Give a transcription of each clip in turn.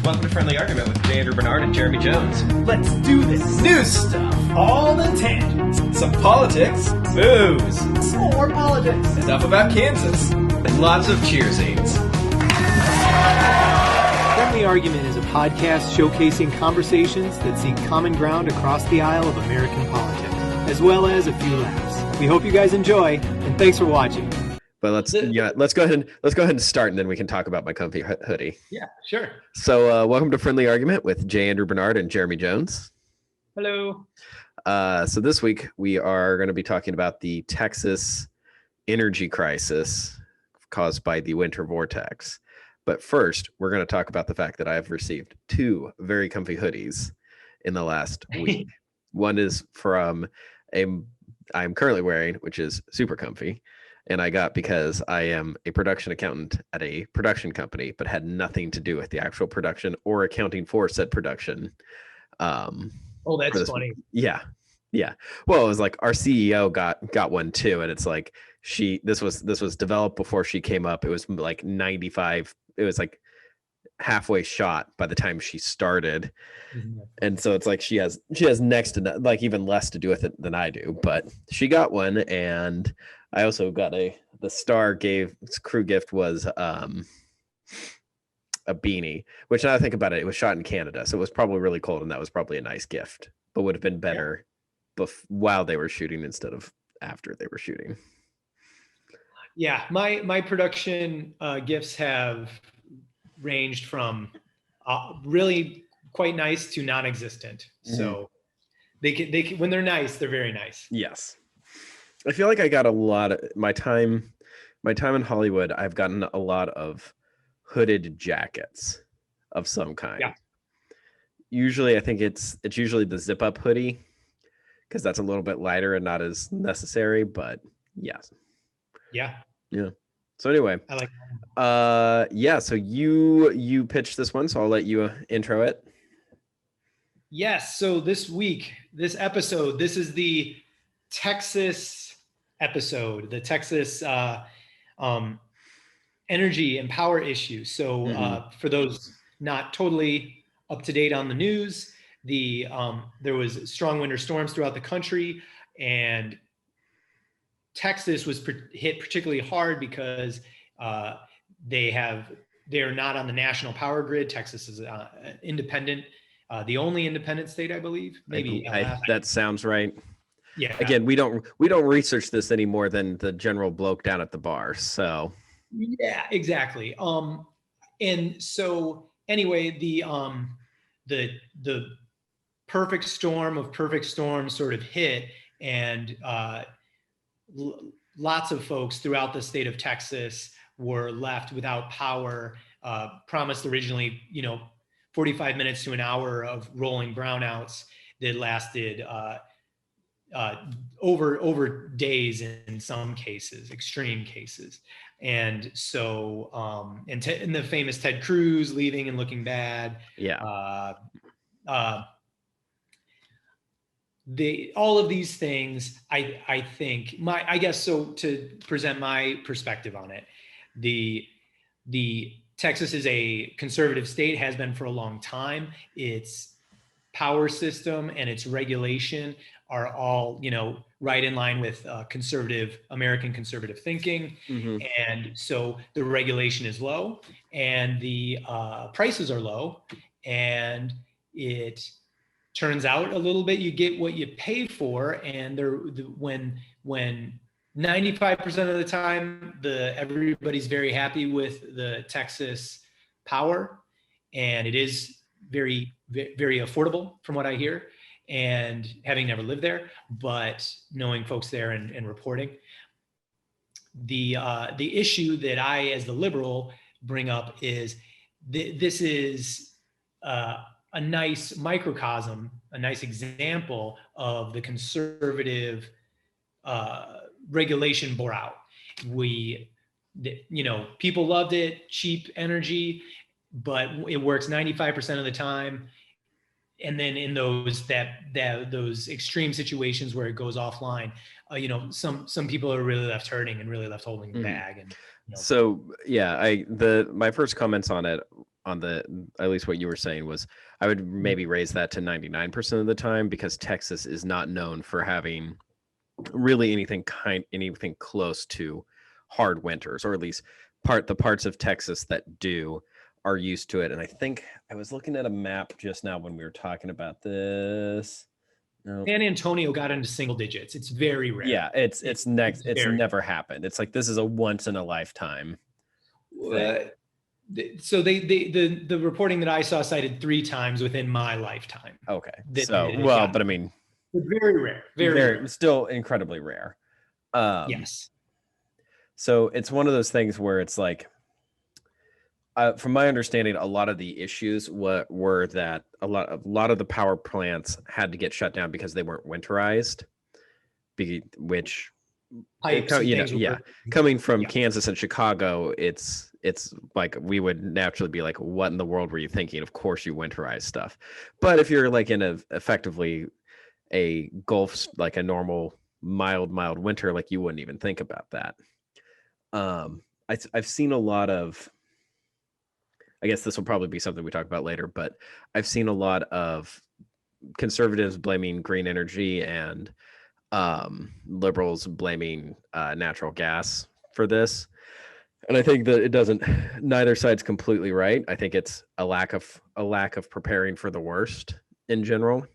Welcome to Friendly Argument with Andrew Bernard and Jeremy Jones. Let's do this. New stuff, All the tangents. some politics, booze, Some more politics. stuff about Kansas, and lots of cheer scenes. Friendly Argument is a podcast showcasing conversations that seek common ground across the aisle of American politics, as well as a few laughs. We hope you guys enjoy, and thanks for watching. But let's go ahead and start, and then we can talk about my comfy hoodie. Yeah, sure. So welcome to Friendly Argument with Andrew Bernard and Jeremy Jones. Hello. So this week we are going to be talking about the Texas energy crisis caused by the winter vortex. But first, we're going to talk about the fact that I have received two very comfy hoodies in the last week. One is from I'm currently wearing, which is super comfy. And I got because I am a production accountant at a production company, but had nothing to do with the actual production or accounting for said production. Oh, that's funny. Yeah. Well, it was like our CEO got one too, and it's like this was developed before she came up. It was like 95. It was like halfway shot by the time she started, and so it's like she has next to like even less to do with it than I do. But she got one, and I also got the star crew gift was a beanie, which now I think about it, it was shot in Canada, so it was probably really cold, and that was probably a nice gift, but would have been better while they were shooting instead of after they were shooting. Yeah, my production gifts have ranged from really quite nice to non-existent. So they when they're nice, they're very nice. Yes. I feel like I got a lot of my time in Hollywood. I've gotten a lot of hooded jackets of some kind. Yeah. Usually, I think it's usually the zip up hoodie because that's a little bit lighter and not as necessary. But yes. Yeah. So anyway, I like. So you pitched this one, so I'll let you intro it. Yes. So this episode, this is the Texas episode, the Texas energy and power issue. So for those not totally up to date on the news, there was strong winter storms throughout the country, and Texas was hit particularly hard because they are not on the national power grid. Texas is independent, the only independent state, I believe. Maybe that sounds right. Yeah. Again, we don't research this any more than the general bloke down at the bar. So. Yeah, exactly. And so anyway, the perfect storm of perfect storms sort of hit, and lots of folks throughout the state of Texas were left without power. Promised originally, 45 minutes to an hour of rolling brownouts that lasted over days in some cases, extreme cases. And so, and the famous Ted Cruz leaving and looking bad. Yeah. All of these things, I think I guess so to present my perspective on it, the Texas is a conservative state, has been for a long time. Its power system and its regulation are all, right in line with American conservative thinking. And so the regulation is low and the prices are low, and it turns out a little bit you get what you pay for. And when 95% of the time, everybody's very happy with the Texas power, and it is very, very affordable from what I hear, and having never lived there, but knowing folks there and reporting. The issue that I, as the liberal, bring up is this is a nice microcosm, a nice example of the conservative regulation bore out. People loved it, cheap energy, but it works 95% of the time. And then in those extreme situations where it goes offline, some people are really left hurting and really left holding the bag. And so yeah, my first comments on it on the, at least what you were saying was, I would maybe raise that to 99% of the time, because Texas is not known for having really anything close to hard winters, or at least the parts of Texas that do are used to it. And I think I was looking at a map just now when we were talking about this. No. San Antonio got into single digits. It's very rare. Yeah, it's never happened. It's like, this is a once in a lifetime thing. So the reporting that I saw cited 3 times within my lifetime. Okay. So, well, but I mean, very rare. Very rare. Still incredibly rare. Yes. So it's one of those things where it's like, from my understanding, a lot of the issues were that a lot of the power plants had to get shut down because they weren't winterized, which, coming from Kansas and Chicago, it's like, we would naturally be like, what in the world were you thinking? Of course you winterize stuff. But if you're like in effectively a Gulf, like a normal mild winter, like, you wouldn't even think about that. I've seen a lot of, I guess this will probably be something we talk about later, but I've seen a lot of conservatives blaming green energy and liberals blaming natural gas for this. And I think that neither side's completely right. I think it's a lack of preparing for the worst in general.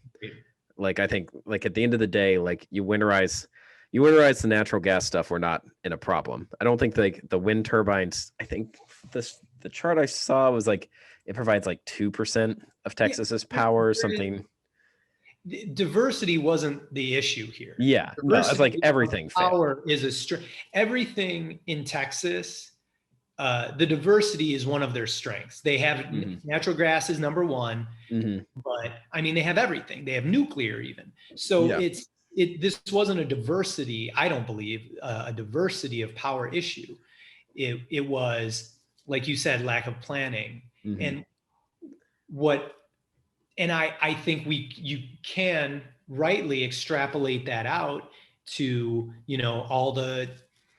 Like, I think, like, at the end of the day, like, you winterize the natural gas stuff, we're not in a problem. I don't think the wind turbines, I think the chart I saw was like, it provides like 2% of Texas's power or something. Diversity wasn't the issue here. Yeah, no, it's like everything. Power is everything in Texas. The diversity is one of their strengths. They have natural gas is number one, but I mean, they have everything. They have nuclear even. So this wasn't a diversity. I don't believe a diversity of power issue. It was, like you said, lack of planning. And I think you can rightly extrapolate that out to, all the,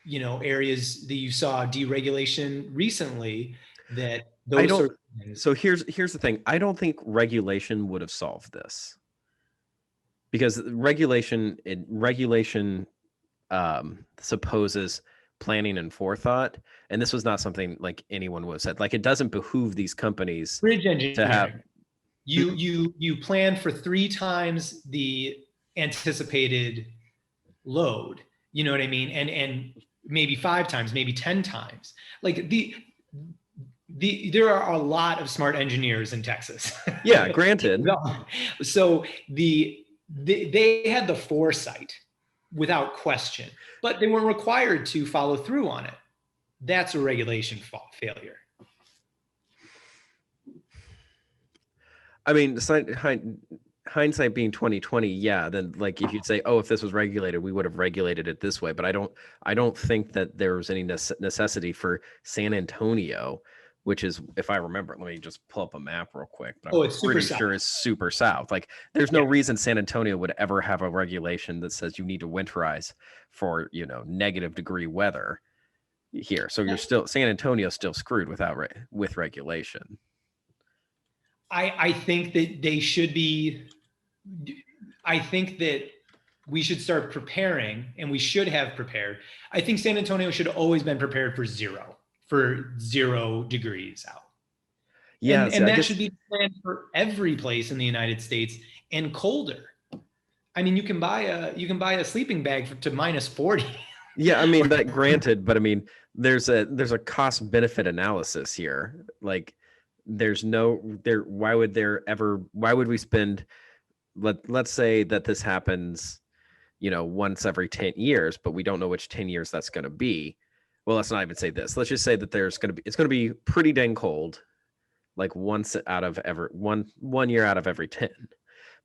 areas that you saw deregulation recently, that those sort of things. So here's the thing. I don't think regulation would have solved this, because regulation supposes planning and forethought, and this was not something like anyone would have said. Like, it doesn't behoove these companies bridge engineering to have. You plan for 3 times the anticipated load. You know what I mean? And maybe 5 times, maybe 10 times. Like, there are a lot of smart engineers in Texas. Yeah, granted. So they had the foresight without question, but they weren't required to follow through on it. That's a regulation failure. I mean, hindsight being 2020, yeah. Then, like, if you'd say, "Oh, if this was regulated, we would have regulated it this way," but I don't think that there was any necessity for San Antonio, which is, if I remember, let me just pull up a map real quick. But it's pretty sure it's super south. Like, there's no reason San Antonio would ever have a regulation that says you need to winterize for negative degree weather here. So San Antonio's still screwed with regulation. I think that they should be. I think that we should start preparing, and we should have prepared. I think San Antonio should have always been prepared for 0 degrees out. Yeah, and that should be planned for every place in the United States, and colder. I mean, you can buy a sleeping bag to -40. Yeah, I mean, that granted, but I mean, there's a cost benefit analysis here. Like, why would we spend, let's say that this happens, once every 10 years, but we don't know which 10 years that's going to be. Well, let's not even say this. Let's just say that it's going to be pretty dang cold, like one year out of every 10,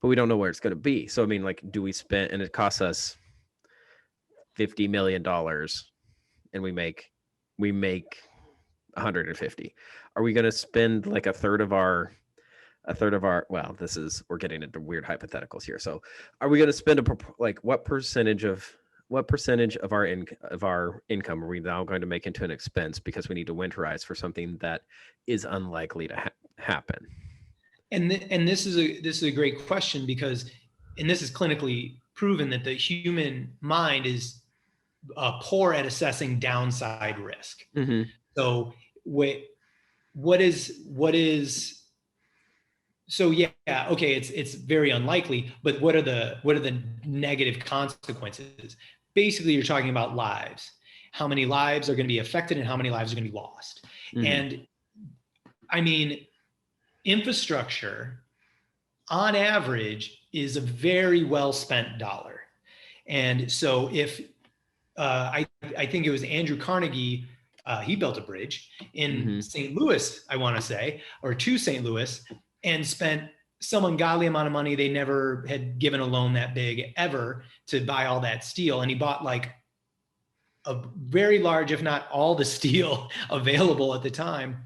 but we don't know where it's going to be. So, I mean, like, and it costs us $50 million and we make 150. Are we going to spend like a third of our, well, we're getting into weird hypotheticals here. So are we going to spend what percentage of our income are we now going to make into an expense because we need to winterize for something that is unlikely happen? And this is a great question, because, and this is clinically proven, that the human mind is poor at assessing downside risk. Mm-hmm. So what is so yeah, okay, it's very unlikely, but what are the negative consequences? Basically, you're talking about lives. How many lives are going to be affected and how many lives are going to be lost? Mm-hmm. And I mean, infrastructure on average is a very well spent dollar. And so if I think it was Andrew Carnegie, he built a bridge in Mm-hmm. St. Louis, I want to say, or to St. Louis, and spent some ungodly amount of money. They never had given a loan that big ever to buy all that steel. And he bought like a very large, if not all the steel available at the time.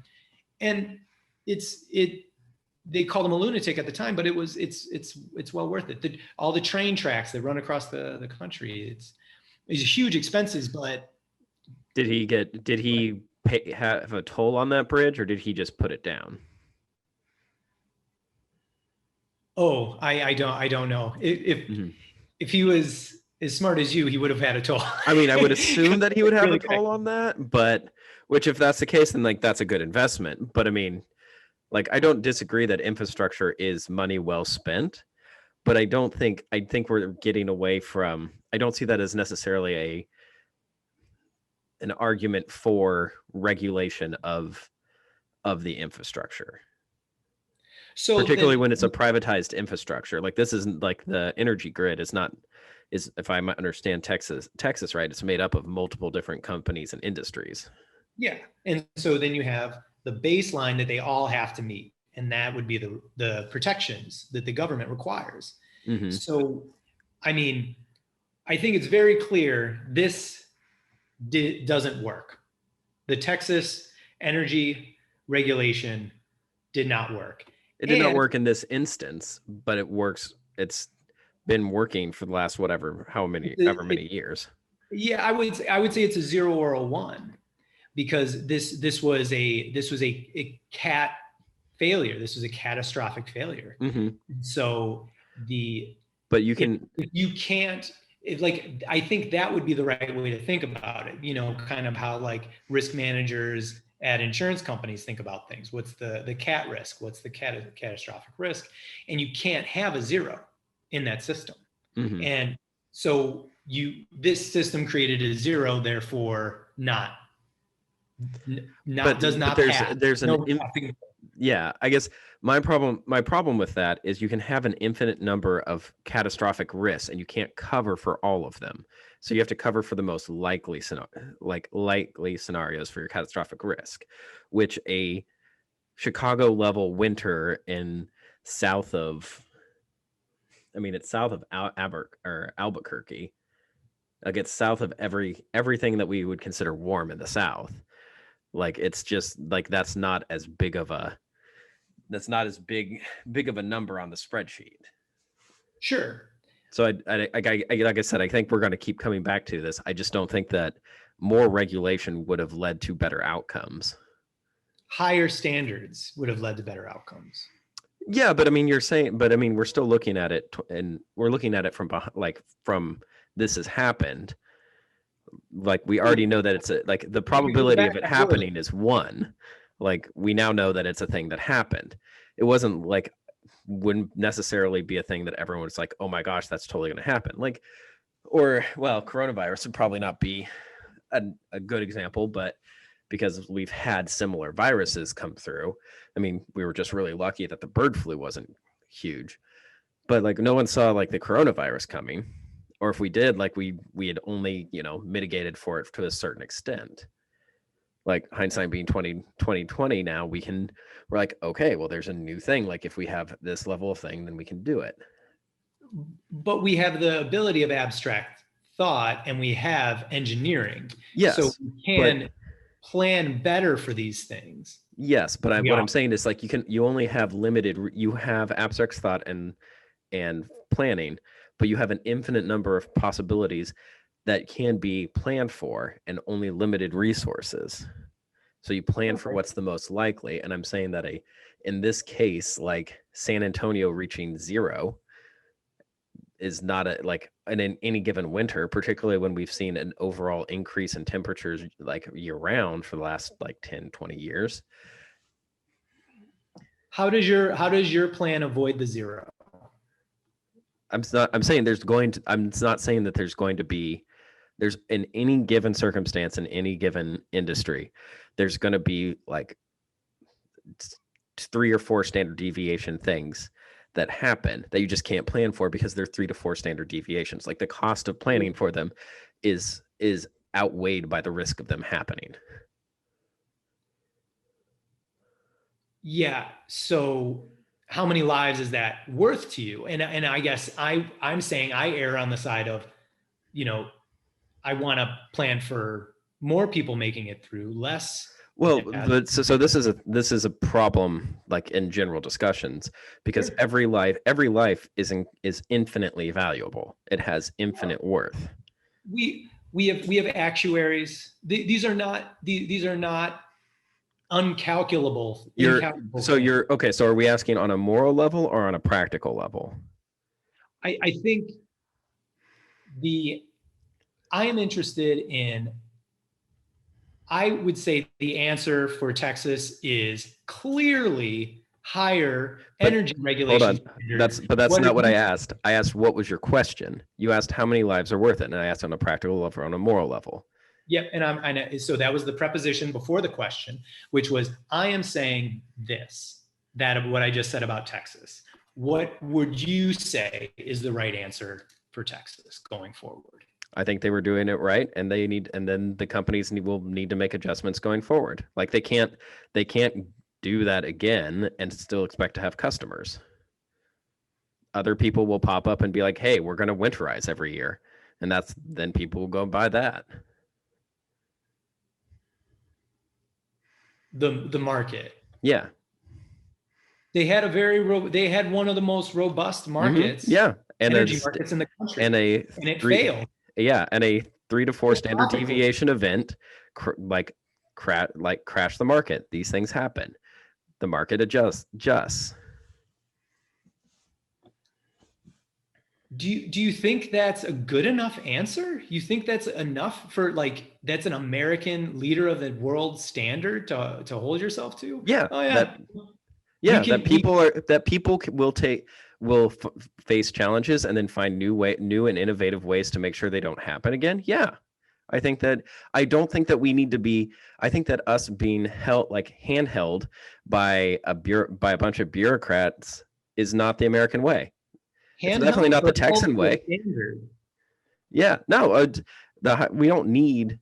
And they called him a lunatic at the time, but it's well worth it. All the train tracks that run across the country, it's huge expenses. But did he have a toll on that bridge, or did he just put it down? Oh, I don't know. If he was as smart as you, he would have had a toll. I mean, I would assume that he would have a toll on that, but which, if that's the case, then like that's a good investment. But I mean, like, I don't disagree that infrastructure is money well spent, but I think we're getting away from, I don't see that as necessarily an argument for regulation of the infrastructure. So particularly when it's a privatized infrastructure, like this isn't like the energy grid is, if I might understand Texas right, it's made up of multiple different companies and industries. Yeah. And so then you have the baseline that they all have to meet, and that would be the protections that the government requires. Mm-hmm. So, I mean, I think it's very clear this doesn't work. The Texas energy regulation did not work. It did not work in this instance, but it works. It's been working for the last however many years. Yeah, I would say it's a 0 or a 1, because this was a cat failure. This was a catastrophic failure. Mm-hmm. So I think that would be the right way to think about it. Kind of how like risk managers at insurance companies think about things. What's the cat risk? What's the catastrophic risk? And you can't have a 0 in that system. Mm-hmm. And so this system created a 0, therefore does not have. Yeah, I guess my problem with that is you can have an infinite number of catastrophic risks and you can't cover for all of them. So you have to cover for the most likely scenarios for your catastrophic risk, which a Chicago level winter in south of Albuquerque. Like it's south of everything that we would consider warm in the South. Like it's just like that's not as big of a number on the spreadsheet. Sure. So like I said, I think we're going to keep coming back to this. I just don't think that more regulation would have led to better outcomes. Higher standards would have led to better outcomes. Yeah, but I mean, we're still looking at it, and we're looking at it from this has happened. Like we already know that it's the probability of it happening is 1. Like we now know that it's a thing that happened. It wasn't like wouldn't necessarily be a thing that everyone was like, oh my gosh, that's totally going to happen. Like, coronavirus would probably not be a good example, but because we've had similar viruses come through. I mean, we were just really lucky that the bird flu wasn't huge, but like no one saw like the coronavirus coming, or if we did, like we had only, mitigated for it to a certain extent. Like hindsight being 2020 now, we're like, okay, well, there's a new thing. Like if we have this level of thing, then we can do it. But we have the ability of abstract thought and we have engineering. Yes. So we can plan better for these things. Yes. But what I'm saying is like, you only have you have abstract thought and planning, but you have an infinite number of possibilities that can be planned for and only limited resources. So you plan for what's the most likely. And I'm saying that in this case, like San Antonio reaching 0 is not in any given winter, particularly when we've seen an overall increase in temperatures like year round for the last like 10, 20 years. How does your plan avoid the 0? I'm not saying that there's in any given circumstance in any given industry, there's going to be like 3 or 4 standard deviation things that happen that you just can't plan for because they're 3 to 4 standard deviations. Like the cost of planning for them is outweighed by the risk of them happening. Yeah. So how many lives is that worth to you? And I guess I'm saying I err on the side of, I want to plan for more people making it through, less. Well, but so this is a problem like in general discussions, because every life is infinitely valuable. It has infinite worth. We have actuaries. These are not uncalculable. So are we asking on a moral level or on a practical level? I think I am interested in, I would say the answer for Texas is clearly higher energy regulations. Hold on. That's not what I asked. I asked, what was your question? You asked how many lives are worth it, and I asked on a practical level or on a moral level. Yep, so that was the preposition before the question, which was, I am saying that of what I just said about Texas. What would you say is the right answer for Texas going forward? I think they were doing it right, and then the companies will need to make adjustments going forward. Like they can't do that again and still expect to have customers. Other people will pop up and be like, "Hey, we're going to winterize every year," and then people will go and buy that. The market. Yeah. They had one of the most robust markets. Mm-hmm. Yeah, and energy markets in the country, and it failed. Yeah, and a 3 to 4 standard deviation event crash the market. These things happen. The market adjusts. Do you think that's a good enough answer? You think that's enough for that's an American leader of the world standard to hold yourself to? Yeah. Oh yeah. That people will face challenges and then find new and innovative ways to make sure they don't happen again. Yeah. I don't think that we need to be, I think that us being handheld by a bunch of bureaucrats is not the American way. It's definitely not the Texan way. Yeah, no, we don't need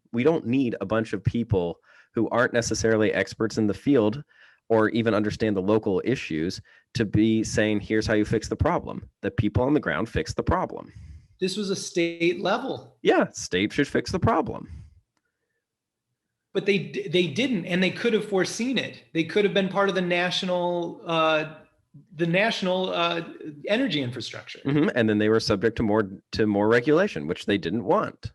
a bunch of people who aren't necessarily experts in the field or even understand the local issues to be saying, here's how you fix the problem. The people on the ground fix the problem. This was a state level. Yeah, state should fix the problem. But they didn't, and they could have foreseen it. They could have been part of the national energy infrastructure. Mm-hmm. And then they were subject to more regulation, which they didn't want.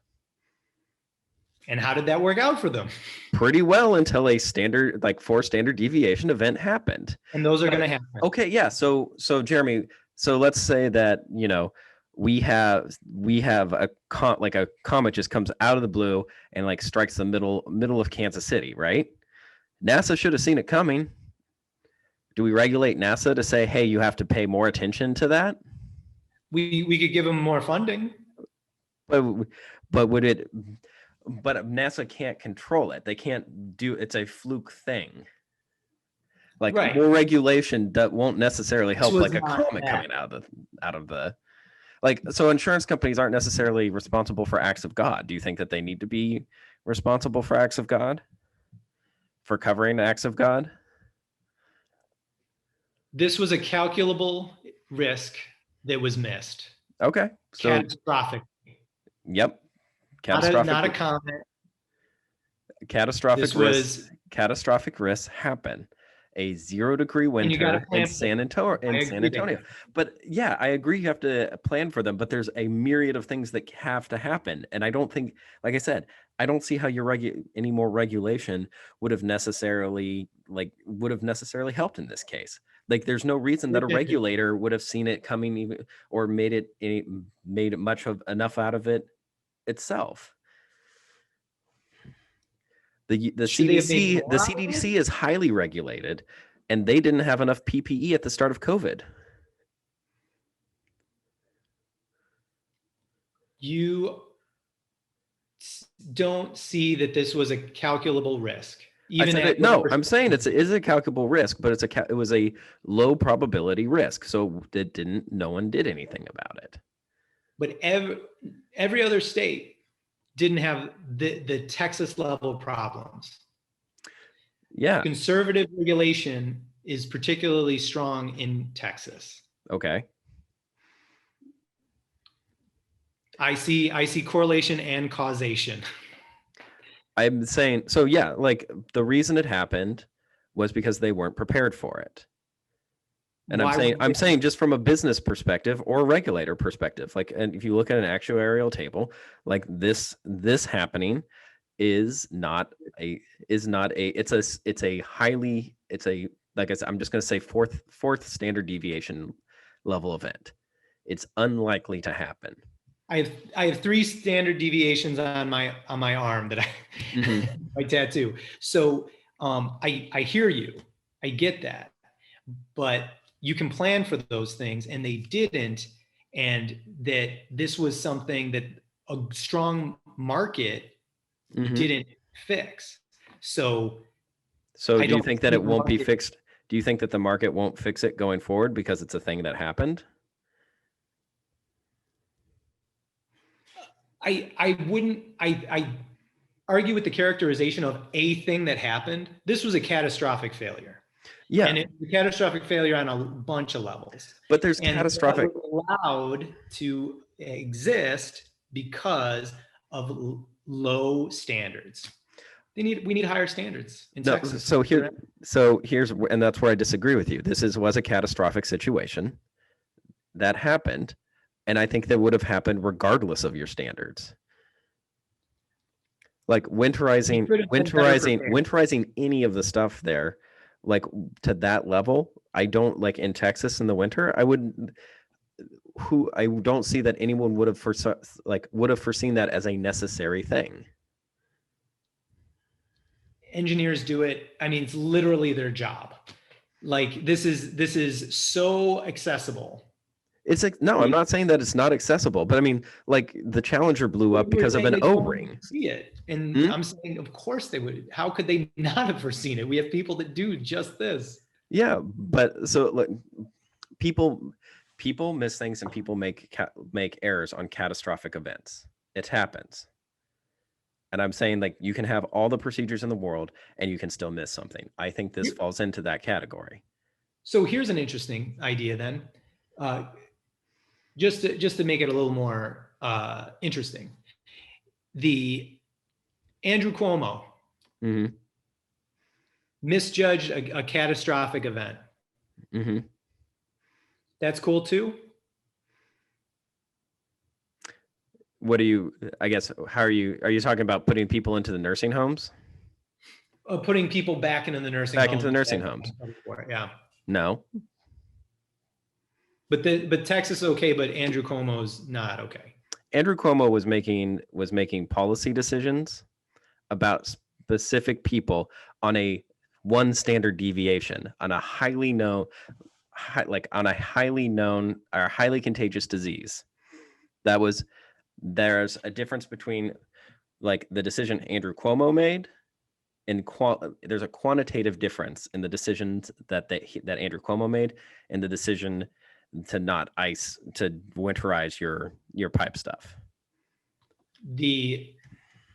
And how did that work out for them? Pretty well until a standard 4 standard deviation event happened. And those are going to happen. Okay, yeah. So Jeremy, so let's say that, we have a comet just comes out of the blue and strikes the middle of Kansas City, right? NASA should have seen it coming. Do we regulate NASA to say, hey, you have to pay more attention to that? We could give them more funding. But would it? But NASA can't control it. They can't do. It's a fluke thing. Right. More regulation that won't necessarily help. A comet coming out of the. So insurance companies aren't necessarily responsible for acts of God. Do you think that they need to be responsible for acts of God? For covering acts of God? This was a calculable risk that was missed. Okay. So, catastrophic. Yep. Catastrophic. Not a comment. Catastrophic risks happen. A 0-degree winter in San Antonio. But yeah, I agree. You have to plan for them, but there's a myriad of things that have to happen. And I don't think, like I said, I don't see how any more regulation would have necessarily helped in this case. Like, there's no reason that a regulator would have seen it coming even, or made much of enough out of it itself. The CDC is highly regulated, and they didn't have enough PPE at the start of COVID. You don't see that this was a calculable risk. I'm saying it is a calculable risk, but it was a low probability risk. So no one did anything about it. But every other state didn't have the Texas level problems. Yeah. Conservative regulation is particularly strong in Texas. Okay. I see correlation and causation. I'm saying, so yeah, like the reason it happened was because they weren't prepared for it. And I'm saying just from a business perspective or a regulator perspective, like, and if you look at an actuarial table, like this happening it's a like I said, I'm just going to say fourth standard deviation level event. It's unlikely to happen. I have 3 standard deviations on my arm that my tattoo. So I hear you. I get that. But you can plan for those things, and they didn't, and that this was something that a strong market didn't fix. So do you think that it won't be fixed? Do you think that the market won't fix it going forward because it's a thing that happened? I wouldn't argue with the characterization of a thing that happened. This was a catastrophic failure. Yeah. And it's a catastrophic failure on a bunch of levels. But there's catastrophic allowed to exist because of low standards. We need higher standards in Texas. So here's, and that's where I disagree with you. This was a catastrophic situation that happened. And I think that would have happened regardless of your standards. Like winterizing any of the stuff there, like to that level, I don't, like in Texas in the winter, I don't see that anyone would have foreseen that as a necessary thing. Engineers do it. I mean, it's literally their job. Like this is so accessible. It's like, no, I'm not saying that it's not accessible, but I mean, like the Challenger blew up because of an O-ring. See it, and I'm saying, of course they would. How could they not have foreseen it? We have people that do just this. Yeah, but so like, people miss things, and people make errors on catastrophic events. It happens, and I'm saying, like, you can have all the procedures in the world, and you can still miss something. I think this falls into that category. So here's an interesting idea then. Just to make it a little more interesting, the Andrew Cuomo misjudged a catastrophic event. That's cool too. What do you? I guess how are you talking about putting people into the nursing homes? Putting people back into the nursing homes. Yeah. No. But Texas is okay, but Andrew Cuomo's not okay. Andrew Cuomo was making policy decisions about specific people on a one standard deviation on a highly known or highly contagious disease. There's a difference between like the decision Andrew Cuomo made, and there's a quantitative difference in the decisions that Andrew Cuomo made and the decision to winterize your pipe stuff. The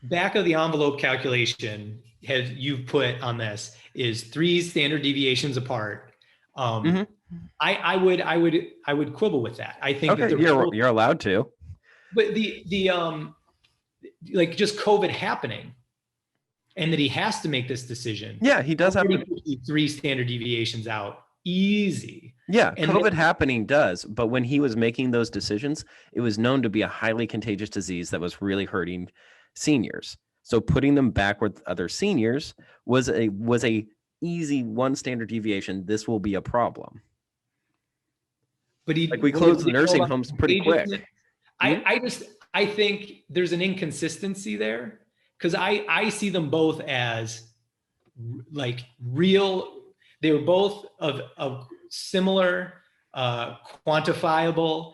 back of the envelope calculation you've put on this is 3 standard deviations apart. I would quibble with that. I think okay, you're allowed to. But the like just COVID happening, and that he has to make this decision. Yeah, he does have 3 standard deviations out. Easy. Yeah, and COVID happening does, but when he was making those decisions, it was known to be a highly contagious disease that was really hurting seniors. So putting them back with other seniors was a easy one standard deviation. This will be a problem. But we closed the nursing homes pretty quick. I think there's an inconsistency there, because I see them both as like real. They were both of similar quantifiable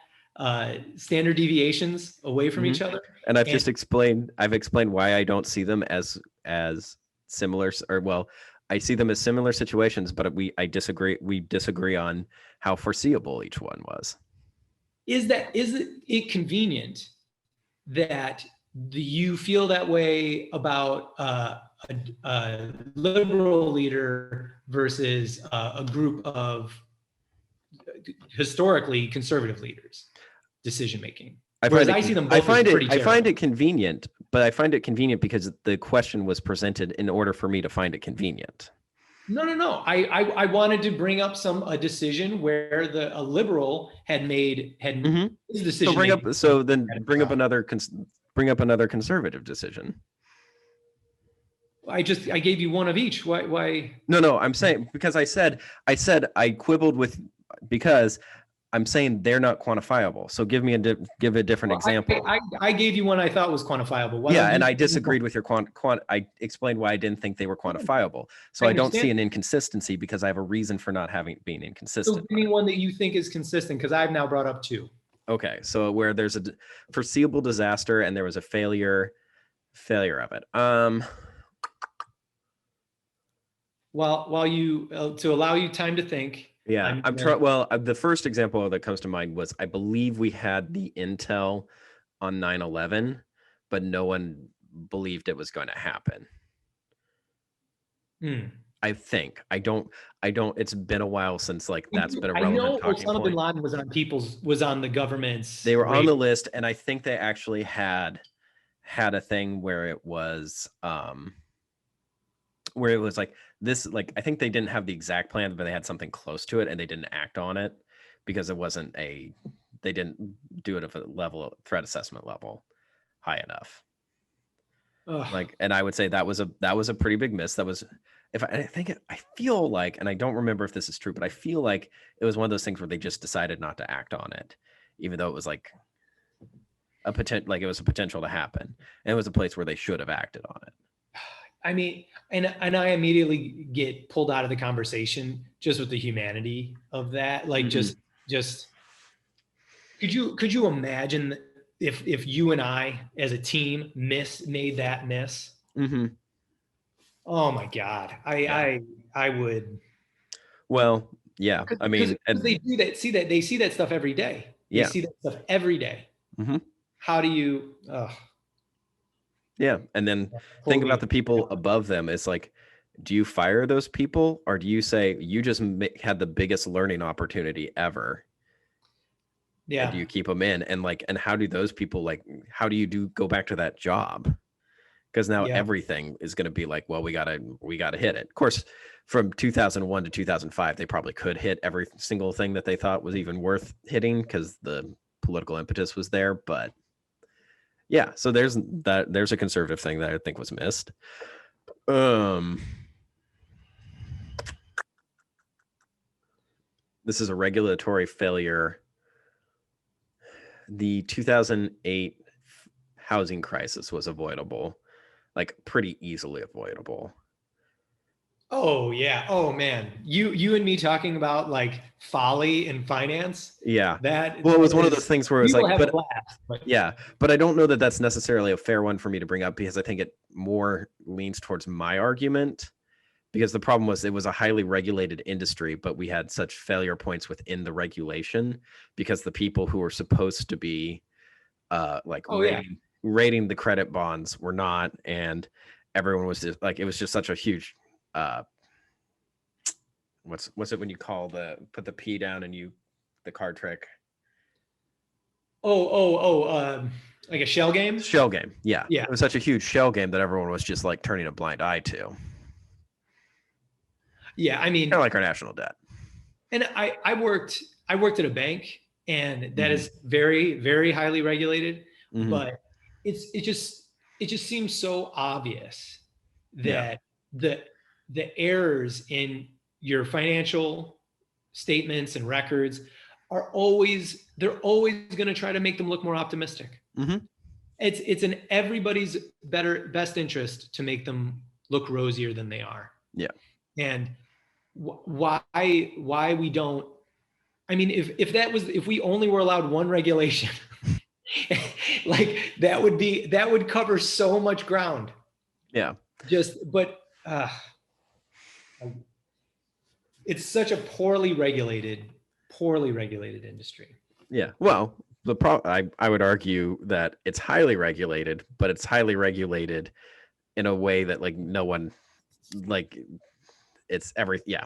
standard deviations away from each other. And I've explained why I don't see them as similar, or well, I see them as similar situations, but we disagree on how foreseeable each one was. Is it convenient that you feel that way about a liberal leader versus a group of historically conservative leaders decision making? I find it convenient, but I find it convenient because the question was presented in order for me to find it convenient. No. I wanted to bring up a decision where a liberal had made his decision. Bring up another conservative decision. I gave you one of each. Why? No. I'm saying because I said I quibbled with, because I'm saying they're not quantifiable. So give a different example. I gave you one I thought was quantifiable. And I disagreed with your I explained why I didn't think they were quantifiable. So I don't see an inconsistency because I have a reason for not being inconsistent. So give me one that you think is consistent, because I've now brought up two. Okay, so where there's a foreseeable disaster and there was a failure of it. While you to allow you time to think. Yeah, the first example that comes to mind was, I believe we had the intel on 9/11, but no one believed it was going to happen. I think. I don't. It's been a while since that's been a relevant talking point. Osama bin Laden was on the government's. They were on the list, and I think they actually had a thing where it was like this. Like, I think they didn't have the exact plan, but they had something close to it, and they didn't act on it because it wasn't they didn't do it at a threat assessment level high enough. Ugh. And I would say that was a pretty big miss. That was. I feel like, and I don't remember if this is true, but I feel like it was one of those things where they just decided not to act on it, even though it was like a potential to happen. And it was a place where they should have acted on it. I mean, and I immediately get pulled out of the conversation just with the humanity of that. Like, just could you imagine if you and I as a team made that miss? Mm-hmm. Oh my God. I would. Well, yeah. I mean, they do that. They see that stuff every day. They see that stuff every day. Mm-hmm. How do you? Yeah. And then think about the people above them. It's like, do you fire those people, or do you say you just had the biggest learning opportunity ever? Yeah. And do you keep them in? And how do those people how do you go back to that job? Because now everything is going to be like, well, we gotta hit it. Of course, from 2001 to 2005, they probably could hit every single thing that they thought was even worth hitting because the political impetus was there. But yeah, so there's a conservative thing that I think was missed. This is a regulatory failure. The 2008 housing crisis was avoidable. Pretty easily avoidable. Oh yeah. Oh man. You and me talking about folly in finance. Yeah. It was one of those things where it was but I don't know that that's necessarily a fair one for me to bring up, because I think it more leans towards my argument, because the problem was it was a highly regulated industry, but we had such failure points within the regulation because the people who were supposed to be rating the credit bonds were not, and everyone was just it was just such a huge what's it when you put the P down and the card trick? Like a shell game? Shell game. Yeah. It was such a huge shell game that everyone was just turning a blind eye to. Yeah, I mean, kind of like our national debt. And I worked at a bank, and that is very, very highly regulated, but it's just it just seems so obvious Yeah. that the errors in your financial statements and records they're always going to try to make them look more optimistic. Mm-hmm. It's in everybody's best interest to make them look rosier than they are. Yeah. And why we don't, I mean, if we only were allowed one regulation, like that would cover so much ground. Yeah. But it's such a poorly regulated industry. Yeah. Well, I would argue that it's highly regulated, but it's highly regulated in a way that like no one, like it's yeah.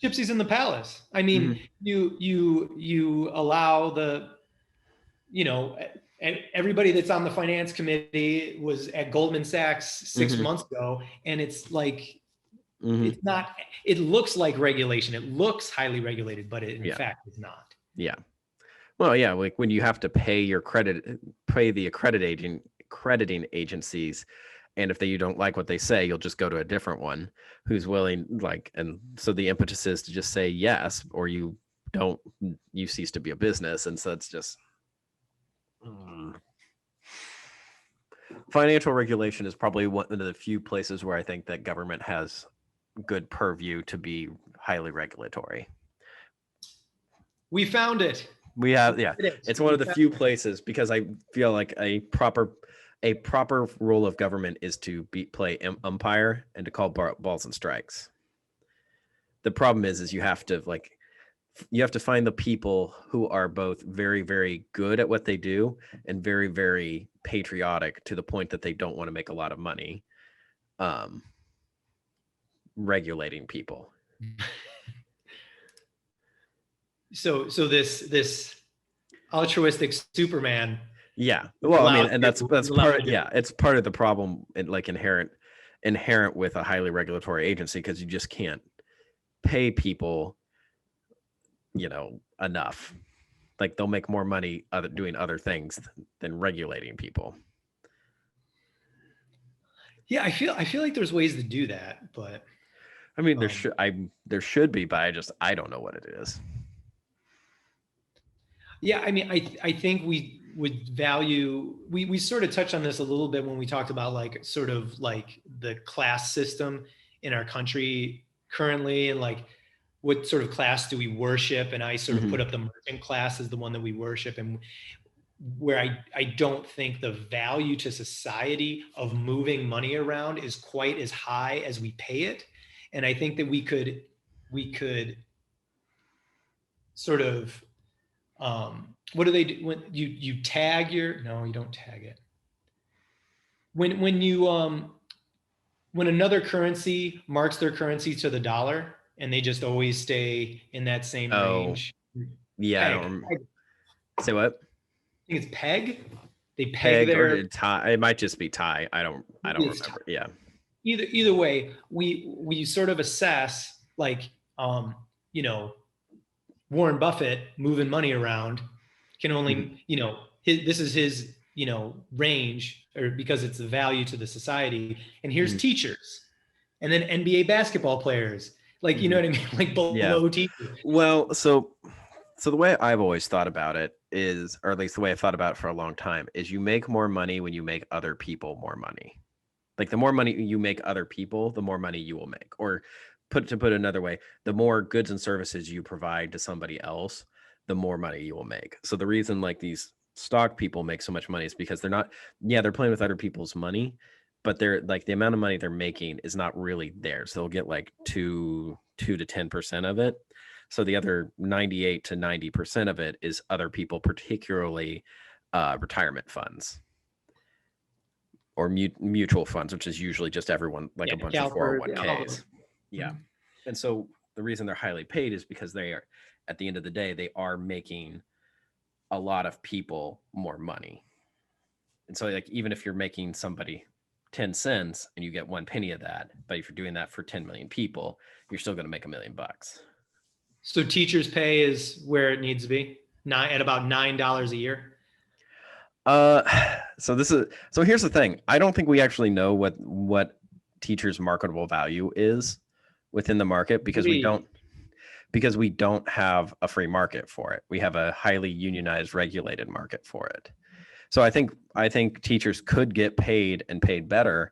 Gypsies in the palace. I mean, you allow everybody that's on the finance committee was at Goldman Sachs 6 months ago, and it's like, it's not, it looks like regulation. It looks highly regulated, but it in fact is not. Yeah. Well, yeah, like when you have to pay the accrediting agencies, and if you don't like what they say, you'll just go to a different one who's willing, like, and so the impetus is to just say yes, or you cease to be a business. And so it's just financial regulation is probably one of the few places where I think that government has good purview to be highly regulatory. We found it. We have, yeah. It's one of the few places, because I feel like a proper role of government is to play umpire and to call balls and strikes. The problem is you have to find the people who are both very, very good at what they do and very, very patriotic to the point that they don't want to make a lot of money regulating people. So this altruistic Superman. Yeah. Well, I mean, and that's part. Yeah, it's part of the problem, like inherent with a highly regulatory agency, because you just can't pay people, enough. Like they'll make more money doing other things than regulating people. Yeah, I feel like there's ways to do that, but I mean, there should be, but I don't know what it is. Yeah, I mean, I think we would value, we sort of touched on this a little bit when we talked about like sort of like the class system in our country currently, and like what sort of class do we worship? And I sort of put up the merchant class as the one that we worship, and where I don't think the value to society of moving money around is quite as high as we pay it. And I think that we could sort of, what do they do when you tag no, you don't tag it. When another currency marks their currency to the dollar and they just always stay in that same range. Yeah. I don't remember. Say what? I think it's peg. They peg their, or tie. It might just be tie. I don't remember. Tie. Yeah. Either way, we sort of assess like, Warren Buffett moving money around can only, this is his, range, or because it's the value to the society. And here's teachers, and then NBA basketball players, like, you know what I mean? Like below teachers. Well, so the way I've always thought about it is, or at least the way I've thought about it for a long time, is you make more money when you make other people more money. Like the more money you make other people, the more money you will make. Or to put another way, the more goods and services you provide to somebody else, the more money you will make. So the reason like these stock people make so much money is because they're playing with other people's money, but they're like, the amount of money they're making is not really theirs. They'll get like 2 to 10% of it. So the other 98 to 90% of it is other people, particularly retirement funds or mutual funds, which is usually just everyone, like a bunch of 401ks. Yeah. And so the reason they're highly paid is because they are, at the end of the day, they are making a lot of people more money. And so like, even if you're making somebody 10 cents and you get 1 penny of that, but if you're doing that for 10 million people, you're still going to make $1 million. So teachers' pay is where it needs to be, at about $9 a year. So here's the thing. I don't think we actually know what teachers' marketable value is within the market because we don't have a free market for it. We have a highly unionized, regulated market for it. So I think teachers could get paid and paid better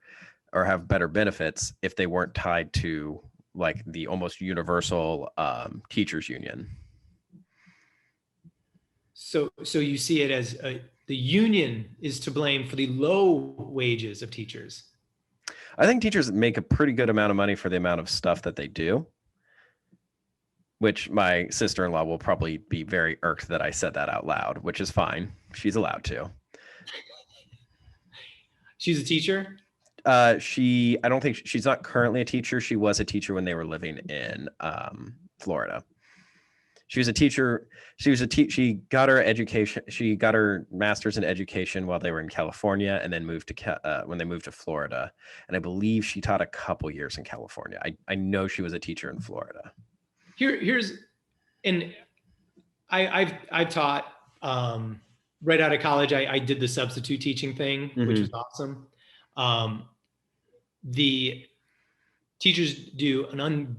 or have better benefits if they weren't tied to like the almost universal teachers union. So you see it as the union is to blame for the low wages of teachers. I think teachers make a pretty good amount of money for the amount of stuff that they do, which my sister-in-law will probably be very irked that I said that out loud, which is fine. She's allowed to. She's a teacher? I don't think she's not currently a teacher. She was a teacher when they were living in Florida. She was a teacher. She got her education. She got her master's in education while they were in California, and then moved to when they moved to Florida. And I believe she taught a couple years in California. I know she was a teacher in Florida. I've taught right out of college. I did the substitute teaching thing, which was awesome. The teachers do an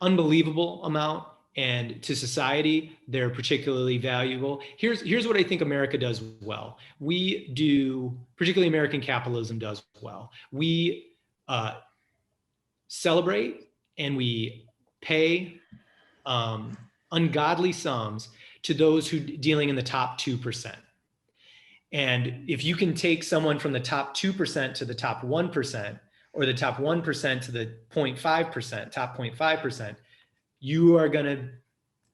unbelievable amount, and to society, they're particularly valuable. Here's what I think America does well. We do, particularly American capitalism does well. We celebrate and we pay ungodly sums to those who dealing in the top 2%. And if you can take someone from the top 2% to the top 1%, or the top 1% to the 0.5%, top 0.5%, you are going to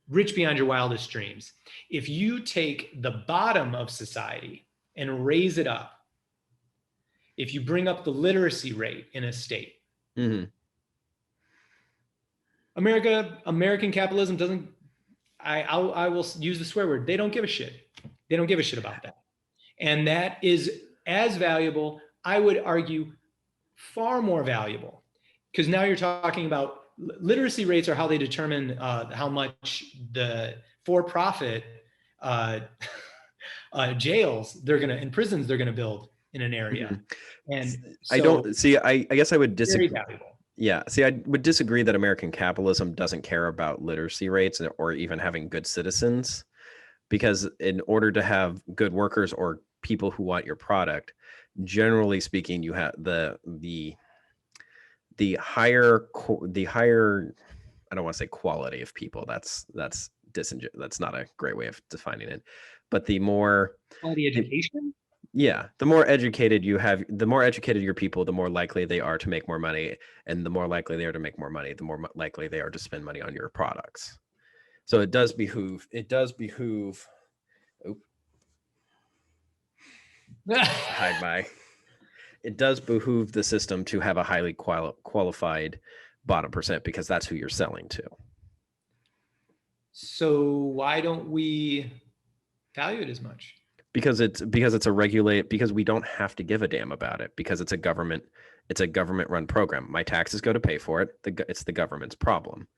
rich beyond your wildest dreams. If you take the bottom of society and raise it up, if you bring up the literacy rate in a state, American capitalism doesn't, I will use the swear word, they don't give a shit. They don't give a shit about that. And that is as valuable, I would argue, far more valuable, because now you're talking about literacy rates are how they determine how much the for-profit jails and prisons they're gonna build in an area. And so I don't see. I guess I would disagree. Very valuable. Yeah. See, I would disagree that American capitalism doesn't care about literacy rates or even having good citizens, because in order to have good workers or people who want your product, generally speaking, you have the higher, I don't want to say quality of people. That's not a great way of defining it, but the more quality education. Yeah, the more educated you have, the more educated your people, the more likely they are to make more money, and the more likely they are to make more money, the more likely they are to spend money on your products. So it does behoove. It does behoove the system to have a highly qualified bottom percent, because that's who you're selling to. So why don't we value it as much? Because it's because we don't have to give a damn about it, because it's a government run program. My taxes go to pay for it. It's the government's problem.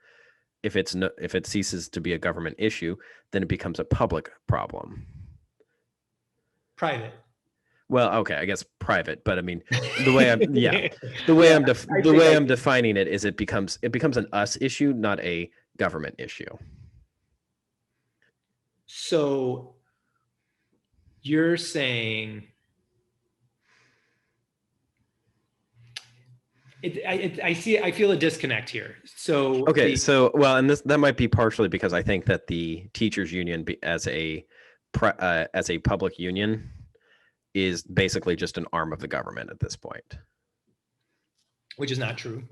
If it ceases to be a government issue, then it becomes a public problem. Private. Well, okay, I guess private, but I mean, the way I'm defining it is it becomes an us issue, not a government issue. So you're saying I feel a disconnect here. So okay, and that might be partially because I think that the teachers union as a public union is basically just an arm of the government at this point, which is not true.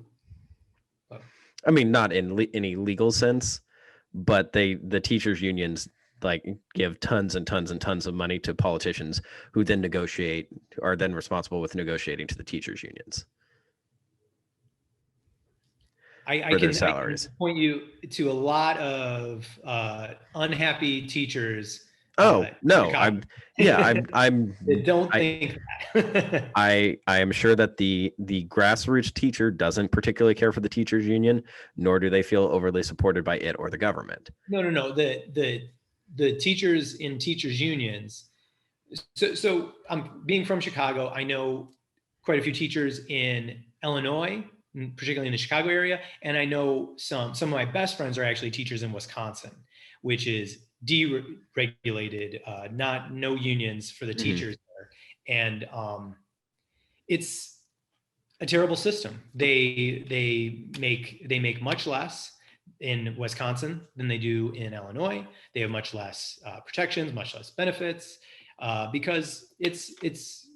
I mean, not in any legal sense, but the teachers unions like give tons and tons and tons of money to politicians who then are then responsible with negotiating to the teachers unions. I can point you to a lot of unhappy teachers. Oh no, I'm don't think that. I am sure that the grassroots teacher doesn't particularly care for the teachers union, nor do they feel overly supported by it or the government. No. The teachers in teachers unions, So being from Chicago, I know quite a few teachers in Illinois, particularly in the Chicago area, and I know some of my best friends are actually teachers in Wisconsin, which is deregulated, no unions for the teachers there, and it's a terrible system. They make much less in Wisconsin than they do in Illinois. They have much less protections, much less benefits, because it's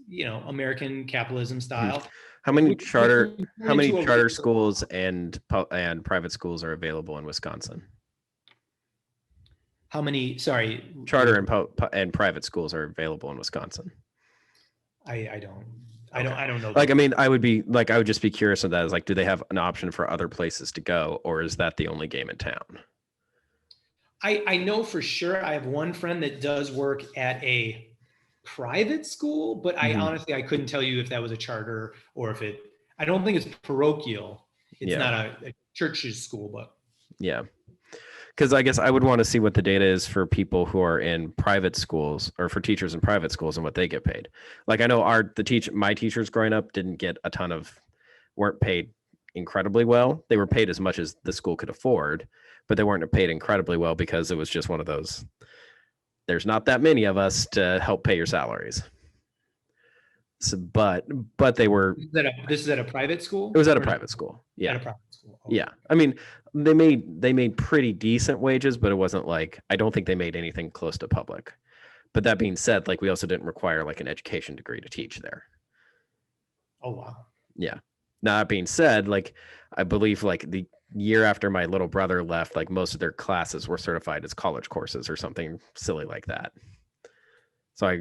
American capitalism style. How many charter schools and private schools are available in Wisconsin? How many? Sorry, charter and private schools are available in Wisconsin? I don't know. Like, I mean, I would just be curious of that. Is like, do they have an option for other places to go, or is that the only game in town? I know for sure. I have one friend that does work at a private school, but I honestly, I couldn't tell you if that was a charter or if I don't think it's parochial. It's not a church's school, but yeah. Because I guess I would want to see what the data is for people who are in private schools, or for teachers in private schools, and what they get paid. Like, I know my teachers growing up weren't paid incredibly well. They were paid as much as the school could afford, but they weren't paid incredibly well because it was just one of those, there's not that many of us to help pay your salaries. So, but they were. This is at a private school? It was at a private school. Yeah. At a private school. Okay. Yeah. I mean, they made pretty decent wages, but it wasn't like, I don't think they made anything close to public. But that being said, like, we also didn't require like an education degree to teach there. Oh, wow. Yeah. Now, that being said, like, I believe like the year after my little brother left, like, most of their classes were certified as college courses or something silly like that. So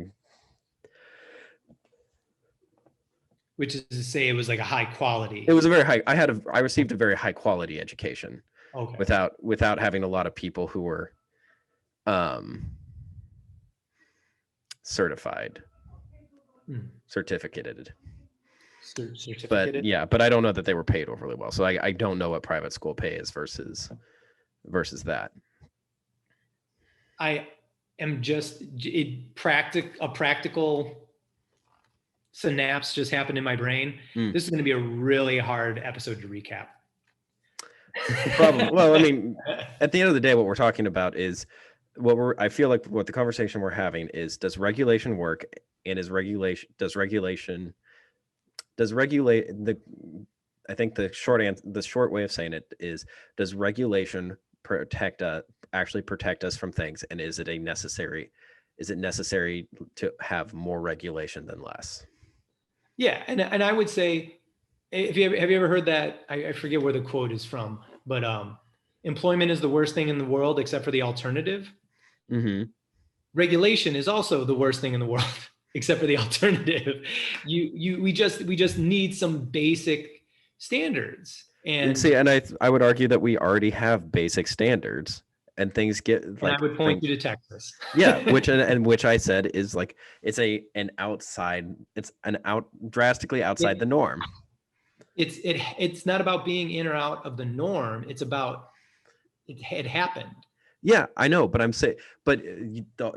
which is to say, it was like a high quality. It was a very high. I received a very high quality education. Okay. Without having a lot of people who were certificated. But yeah, but I don't know that they were paid overly well. So I don't know what private school pay is versus that. I am just a practical synapse just happened in my brain. This is going to be a really hard episode to recap. Probably. Well, I mean, at the end of the day, what we're talking about is I feel like what the conversation we're having is, does regulation work, and I think the short way of saying it is, does regulation actually protect us from things, and is it necessary to have more regulation than less? Yeah, and I would say, have you ever heard that? I forget where the quote is from, but employment is the worst thing in the world except for the alternative. Regulation is also the worst thing in the world except for the alternative. We just need some basic standards. And see, and I would argue that we already have basic standards. And things get like, and I would point you to Texas. Yeah, which I said is like, it's drastically outside the norm. It's not about being in or out of the norm. It's about it happened. Yeah, I know, but I'm saying, but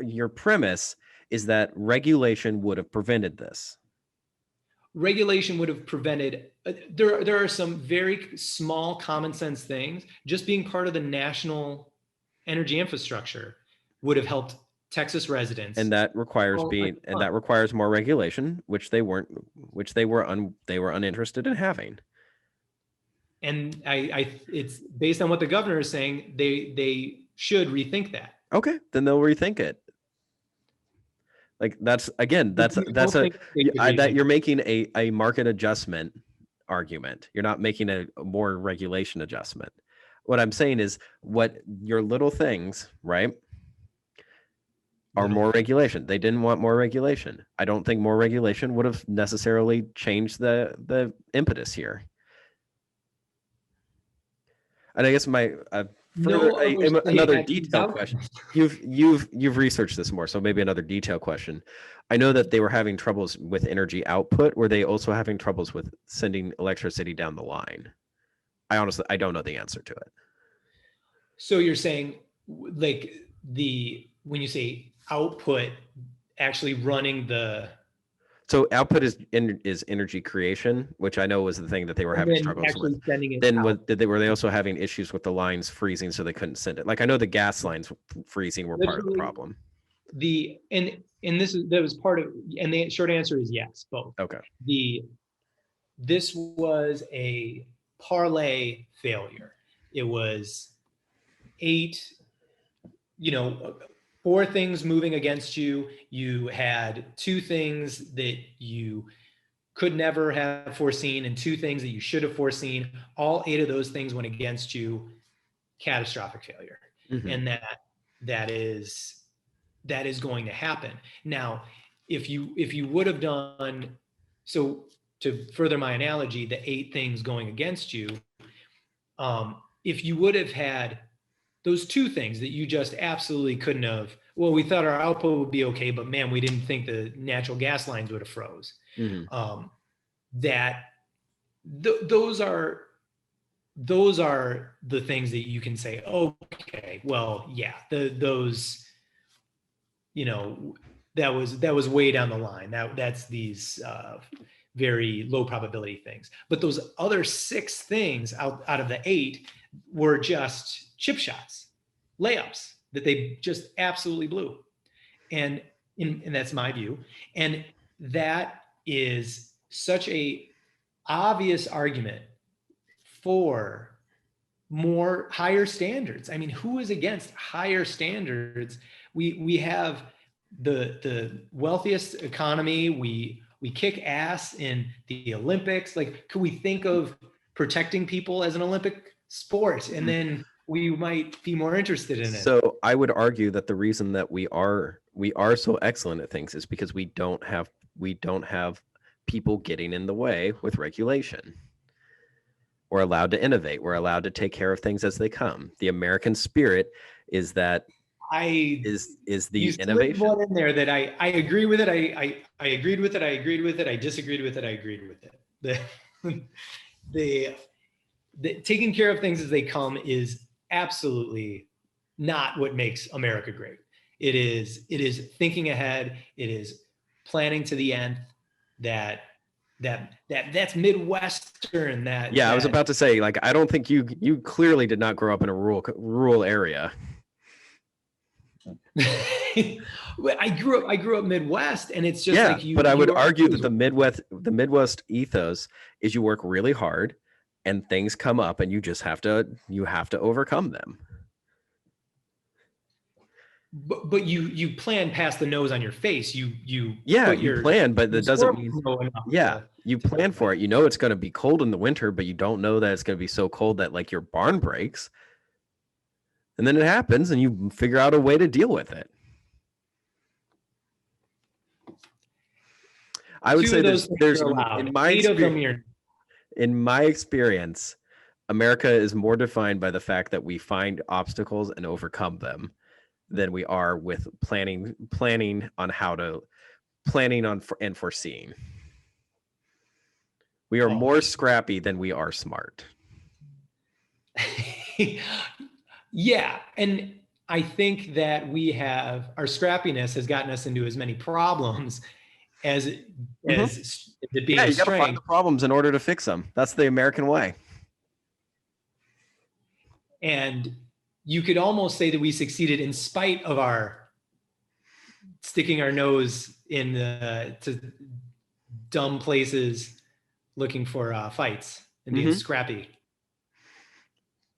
your premise is that regulation would have prevented this. Regulation would have prevented. There are some very small common sense things. Just being part of the national energy infrastructure would have helped Texas residents, and that requires more regulation, which they were uninterested in having. And it's based on what the governor is saying. They should rethink that. Okay, then they'll rethink it. Like, you're making a market adjustment argument. You're not making a more regulation adjustment. What I'm saying is, what your little things, right, are more regulation. They didn't want more regulation. I don't think more regulation would have necessarily changed the impetus here. And I guess another detailed question. You've researched this more, so maybe another detailed question. I know that they were having troubles with energy output. Were they also having troubles with sending electricity down the line? I don't know the answer to it. So you're saying, like, when you say output, actually running the. So output is energy creation, which I know was the thing that they were having struggles with. Then were they also having issues with the lines freezing, so they couldn't send it? Like I know the gas lines freezing were part of the problem. That was part of, and the short answer is yes, both. Okay. This was a parlay failure. It was 4 things moving against you. You had 2 things that you could never have foreseen and 2 things that you should have foreseen. All 8 of those things went against you. Catastrophic failure. Mm-hmm. And that is going to happen. Now, if you would have done, so to further my analogy, the 8 things going against you, if you would have had those 2 things that you just absolutely couldn't have, well, we thought our output would be okay, but man, we didn't think the natural gas lines would have froze. Mm-hmm. Those are the things that you can say, okay, well, yeah, those, that was way down the line. That's these very low probability things. But those other 6 things out of the 8 were just chip shots, layups that they just absolutely blew. And that's my view. And that is such a obvious argument for higher standards. I mean, who is against higher standards? We have the wealthiest economy. We kick ass in the Olympics. Like, could we think of protecting people as an Olympic sport? And then we might be more interested in it. So I would argue that the reason that we are so excellent at things is because we don't have people getting in the way with regulation. We're allowed to innovate. We're allowed to take care of things as they come. The American spirit is that is the innovation. One in there that I agree with it. I agreed with it. I agreed with it. I disagreed with it. I agreed with it. The taking care of things as they come is absolutely not what makes America great. It is thinking ahead. It is planning to the end. That's Midwestern. I was about to say, like, I don't think you clearly did not grow up in a rural area. I grew up Midwest, and it's just like you. But I would argue that the Midwest ethos is you work really hard, and things come up, and you just have to overcome them. But you plan past the nose on your face. You plan, but that doesn't mean you plan for it. You know it's going to be cold in the winter, but you don't know that it's going to be so cold that like your barn breaks. And then it happens, and you figure out a way to deal with it. I would say there's in my experience, America is more defined by the fact that we find obstacles and overcome them than we are with planning and foreseeing. We are more scrappy than we are smart. Yeah, and I think that our scrappiness has gotten us into as many problems as it being a strength. You got to find the problems in order to fix them. That's the American way. And you could almost say that we succeeded in spite of our sticking our nose in to dumb places, looking for fights and being scrappy.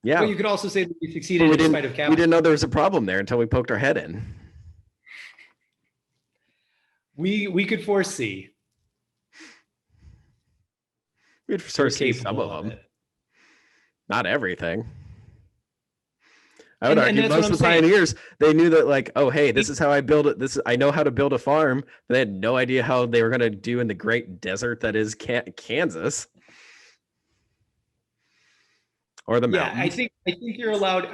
Yeah. But you could also say that we succeeded in spite of capital. We didn't know there was a problem there until we poked our head in. We could foresee. We'd foresee some of them. Not everything. I would argue most of the pioneers, they knew that, like, oh, hey, this is how I build it. I know how to build a farm. But they had no idea how they were going to do in the great desert that is Kansas. Or the mountains. I think you're allowed,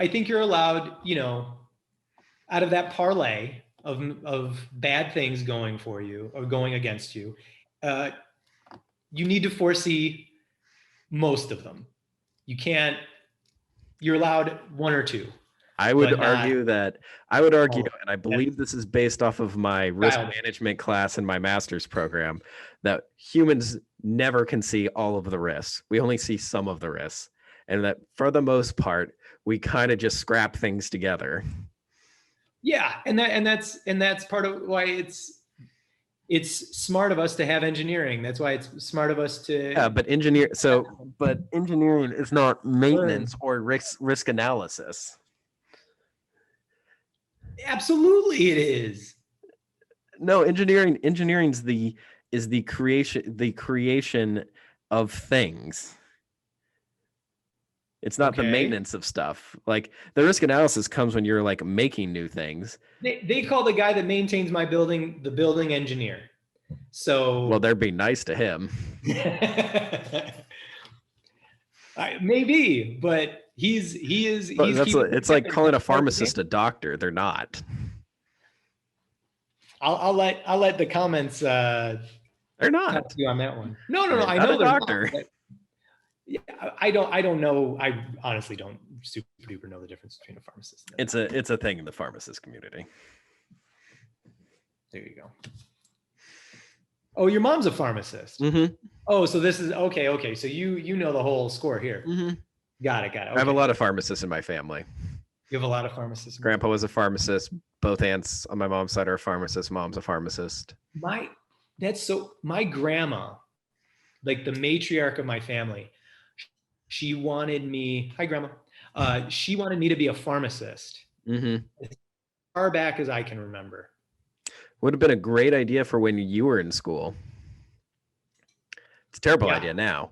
out of that parlay of bad things going for you or going against you, you need to foresee most of them. You're allowed 1 or 2. I would but not argue, and I believe this is based off of my risk management class in my master's program, that humans never can see all of the risks. We only see some of the risks. And that for the most part, we kind of just scrap things together. Yeah, and that's part of why it's smart of us to have engineering. That's why it's smart of us to. Yeah, but engineering is not maintenance or risk analysis. Absolutely, it is. No, engineering is the creation of things. It's not the maintenance of stuff. Like the risk analysis comes when you're like making new things. They call the guy that maintains my building the building engineer. So well, they're being nice to him. Maybe, but it's like calling a pharmacist a doctor. They're not. I'll let the comments. They're not. You on that one. No. I know they're a doctor. Not, yeah, I don't know. I honestly don't super duper know the difference between a pharmacist. It's a thing in the pharmacist community. There you go. Oh, your mom's a pharmacist. Mm-hmm. Oh, so this is okay. So you know the whole score here. Mm-hmm. Got it. Okay. I have a lot of pharmacists in my family. You have a lot of pharmacists. Grandpa was a pharmacist. Both aunts on my mom's side are a pharmacist. Mom's a pharmacist. My grandma, like the matriarch of my family, she wanted me. Hi, Grandma. She wanted me to be a pharmacist. Mm-hmm. As far back as I can remember. Would have been a great idea for when you were in school. It's a terrible idea now.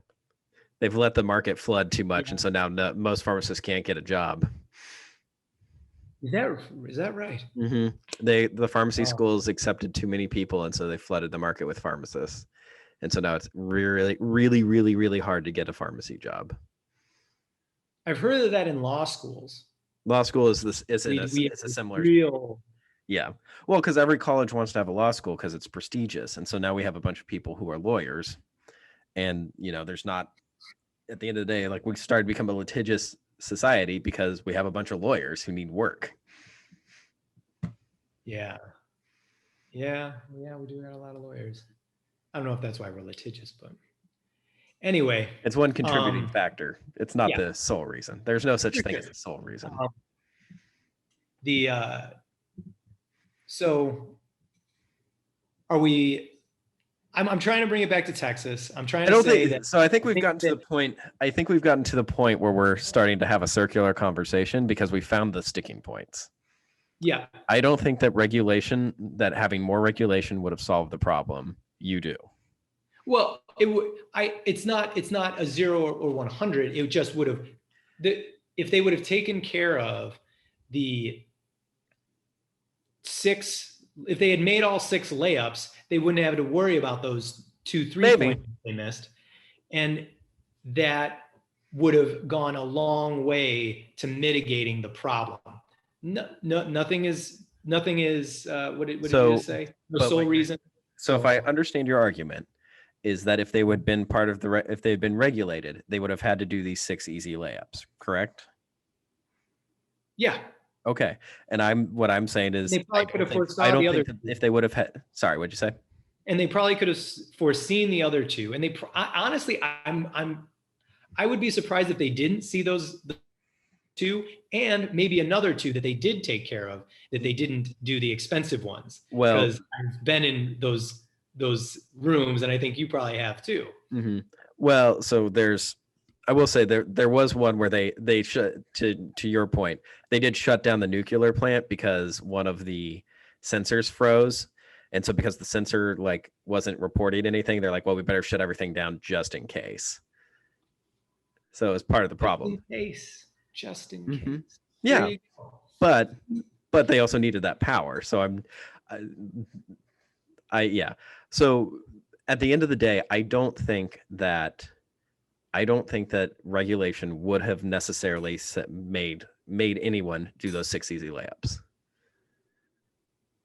They've let the market flood too much, and so now most pharmacists can't get a job. Is that right? Mm-hmm. The pharmacy schools accepted too many people, and so they flooded the market with pharmacists. And so now it's really, really, really, really hard to get a pharmacy job. I've heard of that in law schools. Law school is a similar. Yeah. Well, because every college wants to have a law school because it's prestigious. And so now we have a bunch of people who are lawyers. And, there's not, at the end of the day, like we started to become a litigious society because we have a bunch of lawyers who need work. Yeah. We do have a lot of lawyers. I don't know if that's why we're litigious, but anyway. It's one contributing factor. It's not the sole reason. There's no such thing as a sole reason. So are we, I'm trying to bring it back to Texas. I'm trying to say that. So I think we've gotten to the point where we're starting to have a circular conversation because we found the sticking points. Yeah. I don't think that having more regulation would have solved the problem. You do. Well, it's not a 0 or 100. It just would have, if they would have taken care of the 6, if they had made all 6 layups, they wouldn't have to worry about those 2-3 points they missed. And that would have gone a long way to mitigating the problem. Nothing is what did you just say? The sole reason. So if I understand your argument, is that if they would have been if they had been regulated, they would have had to do these 6 easy layups, correct? Yeah. Okay. And what I'm saying is they probably could have foreseen the other. If they would have had, sorry, what'd you say? And they probably could have foreseen the other 2. And honestly, I would be surprised if they didn't see those 2 and maybe another 2 that they did take care of, that they didn't do the expensive ones. Well, because I've been in those rooms, and I think you probably have too. Mm-hmm. Well, so I will say there was one where they shut, to your point, they did shut down the nuclear plant because one of the sensors froze. And so because the sensor wasn't reporting anything, they're like, well, we better shut everything down just in case. So it was part of the problem. Just in mm-hmm. case. Yeah. But they also needed that power. So yeah. So at the end of the day, I don't think that regulation would have necessarily made anyone do those 6 easy layups.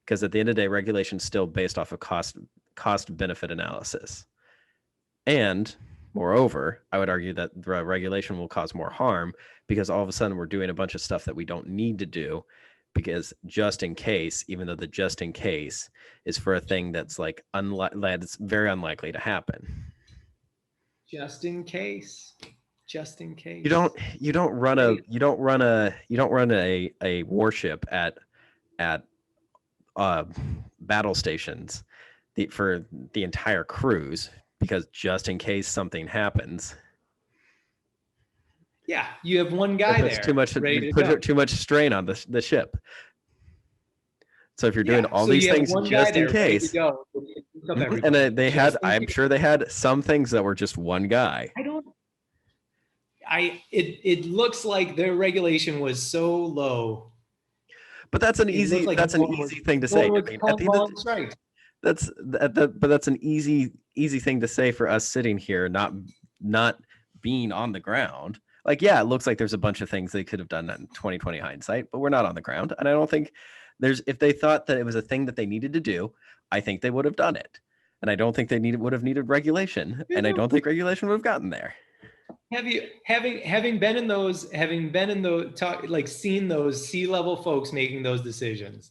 Because at the end of the day, regulation is still based off of cost benefit analysis. And Moreover, I would argue that the regulation will cause more harm because all of a sudden we're doing a bunch of stuff that we don't need to do because just in case, even though the just in case is for a thing that's like that's very unlikely to happen. Just in case. You don't run a warship at battle stations for the entire cruise because just in case something happens. Yeah, you have one guy there. Too much strain on the ship. So if you're doing all these things just in case, and I'm sure they had some things that were just one guy. It looks like their regulation was so low. But that's an easy thing to say. That's an easy thing to say for us sitting here, not being on the ground. Like, yeah, it looks like there's a bunch of things they could have done in 2020 hindsight, but we're not on the ground. And I don't think if they thought that it was a thing that they needed to do, I think they would have done it. And I don't think they would have needed regulation. And I don't think regulation would have gotten there. Have you having been in those seen those C-level folks making those decisions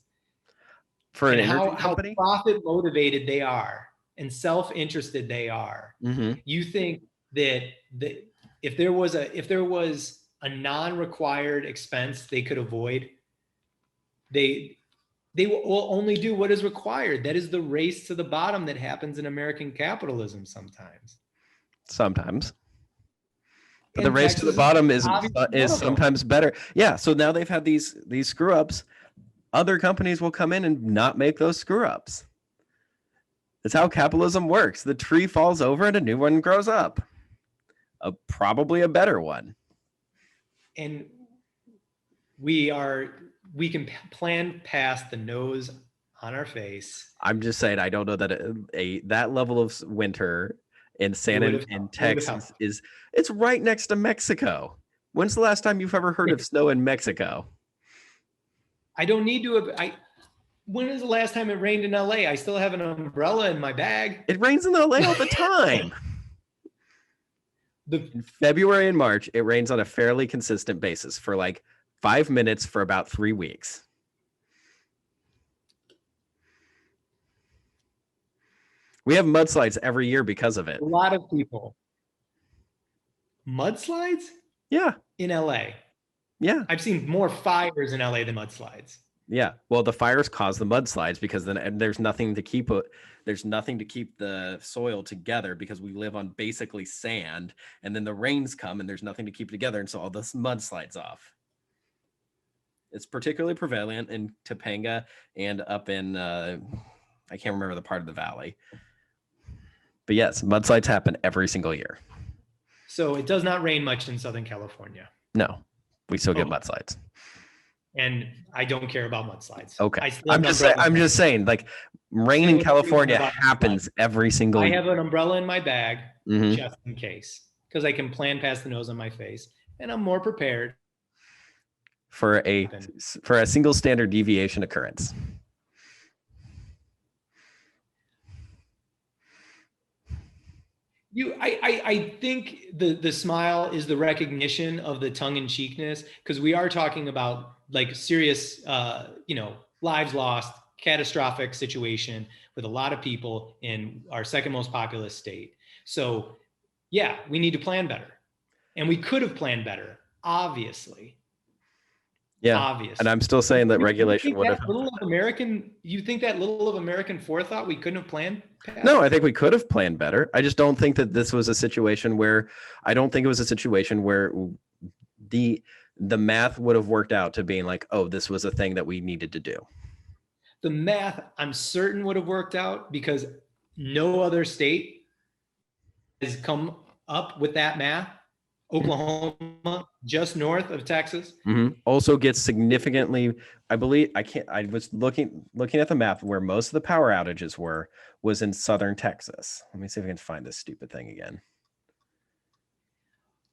for an how company? Profit motivated they are and self-interested they are? Mm-hmm. You think that if there was a non-required expense they could avoid, they will only do what is required. That is the race to the bottom that happens in American capitalism sometimes. But the race to the bottom is sometimes better. Yeah. So now they've had these screw ups. Other companies will come in and not make those screw ups. That's how capitalism works. The tree falls over and a new one grows up. Probably a better one. And we can plan past the nose on our face. I'm just saying, I don't know that that level of winter in Texas it's right next to Mexico. When's the last time you've ever heard of snow in Mexico? I don't need to. When is the last time it rained in LA? I still have an umbrella in my bag. It rains in LA all the time. In February and March, it rains on a fairly consistent basis for like 5 minutes for about 3 weeks. We have mudslides every year because of it. A lot of people. Mudslides? Yeah. In LA. Yeah. I've seen more fires in LA than mudslides. Yeah. Well, the fires cause the mudslides because then there's nothing to keep the soil together because we live on basically sand, and then the rains come and there's nothing to keep together, and so all this mudslides off. It's particularly prevalent in Topanga and up in I can't remember the part of the valley. But yes, mudslides happen every single year. So it does not rain much in Southern California. No, we still get mudslides. And I don't care about mudslides. Okay. I'm just saying, like, rain in California happens every single year. I have an umbrella in my bag just in case, because I can plan past the nose on my face, and I'm more prepared for a single standard deviation occurrence. I think the smile is the recognition of the tongue-in-cheekness, because we are talking about like serious, lives lost, catastrophic situation with a lot of people in our second most populous state. So yeah, we need to plan better, and we could have planned better, obviously. Yeah, obviously. And I'm still saying that regulation would have. You think that little of American forethought we couldn't have planned? No, I think we could have planned better. I just don't think that this was a situation where the math would have worked out to being like, oh, this was a thing that we needed to do. The math, I'm certain, would have worked out because no other state has come up with that math. Oklahoma, just north of Texas, also gets significantly. I was looking at the map where most of the power outages was in southern Texas. Let me see if I can find this stupid thing again.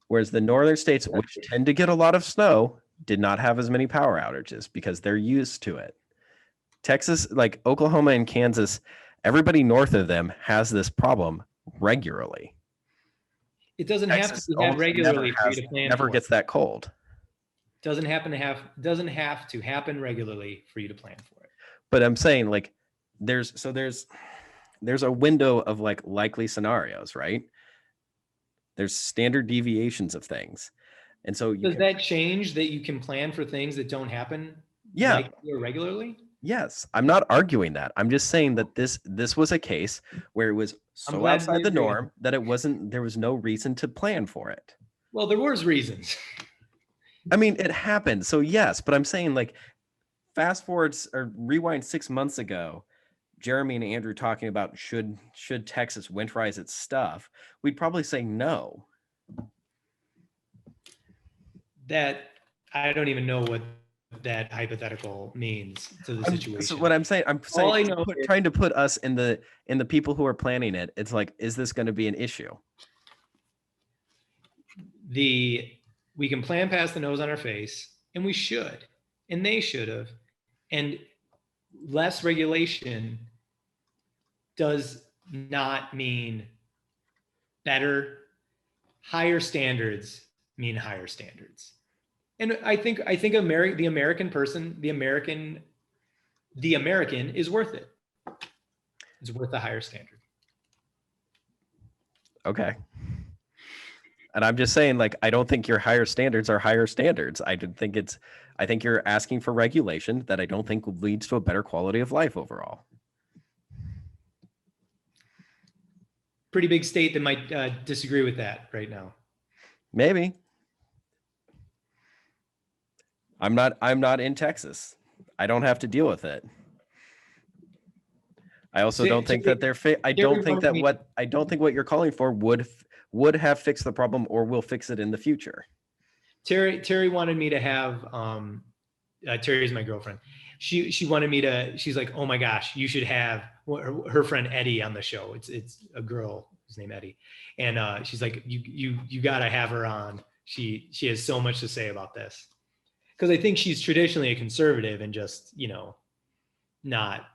Whereas the northern states, which tend to get a lot of snow, did not have as many power outages because they're used to it. Texas, like Oklahoma and Kansas, everybody north of them has this problem regularly. It doesn't have Texas to happen regularly for you to plan. Never gets that cold. Doesn't have to happen regularly for you to plan for it. But I'm saying like there's a window of like likely scenarios, right? There's standard deviations of things. And so does that change that you can plan for things that don't happen likely or regularly? Yes. I'm not arguing that. I'm just saying that this was a case where it was so outside the norm that there was no reason to plan for it. Well, there was reasons. I mean, it happened. So yes, but I'm saying like fast forwards or rewind 6 months ago, Jeremy and Andrew talking about should Texas winterize its stuff, we'd probably say no. That I don't even know what that hypothetical means to the situation. So what I'm saying trying to put us in the people who are planning it. It's like, is this going to be an issue? We can plan past the nose on our face, and we should, and they should have. And less regulation does not mean better. Higher standards mean higher standards. And I think the American is worth it. It's worth a higher standard. Okay. And I'm just saying, like, I don't think your higher standards are higher standards. I think you're asking for regulation that I don't think leads to a better quality of life overall. Pretty big state that might disagree with that right now. Maybe. I'm not in Texas. I don't have to deal with it. I also don't think that I don't think what you're calling for would have fixed the problem or will fix it in the future. Terry wanted me to have Terry is my girlfriend. She wanted me to. She's like, oh my gosh, you should have her friend Eddie on the show. It's a girl who's named Eddie, and she's like, you gotta have her on. She has so much to say about this, because I think she's traditionally a conservative and just not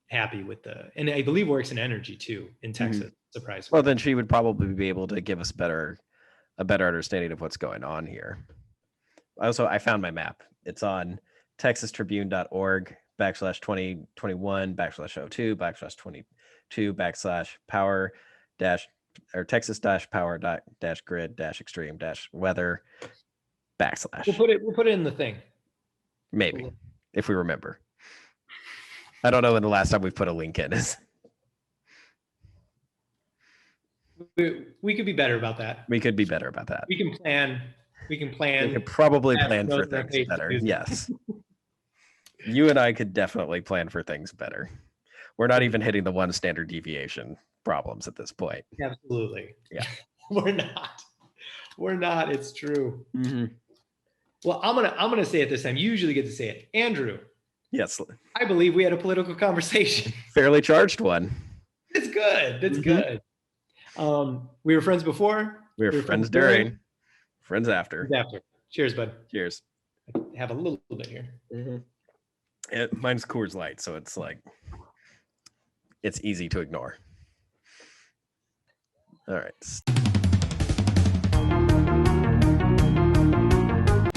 happy with and I believe works in energy too in Texas. Mm-hmm. Surprisingly. Well, then she would probably be able to give us a better understanding of what's going on here. Also, I found my map. It's on texastribune.org/21/02/22/power or Texas-power-grid-extreme-weather /. We'll put it in the thing. Maybe, if we remember. I don't know when the last time we've put a link in is. We could be better about that. We could be better about that. We can plan. We could probably plan for things better. Yes. You and I could definitely plan for things better. We're not even hitting the one standard deviation problems at this point. Absolutely. Yeah. We're not. It's true. Mm-hmm. Well, I'm gonna say it this time. You usually get to say it. Andrew. Yes. I believe we had a political conversation. Fairly charged one. It's good. That's good. We were friends before. We were friends during. Friends after. Cheers, bud. Cheers. I have a little bit here. Mm-hmm. Mine's Coors Light, so it's like it's easy to ignore. All right.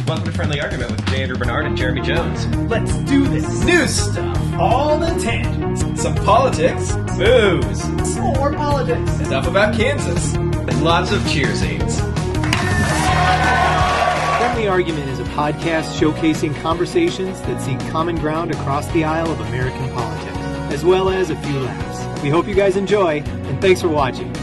Welcome to Friendly Argument with J. Andrew Bernard and Jeremy Jones. Let's do this. New stuff, all the tangents, some politics, booze, Some more politics. stuff about Kansas, and lots of cheersings. Friendly Argument is a podcast showcasing conversations that seek common ground across the aisle of American politics, as well as a few laughs. We hope you guys enjoy, and thanks for watching.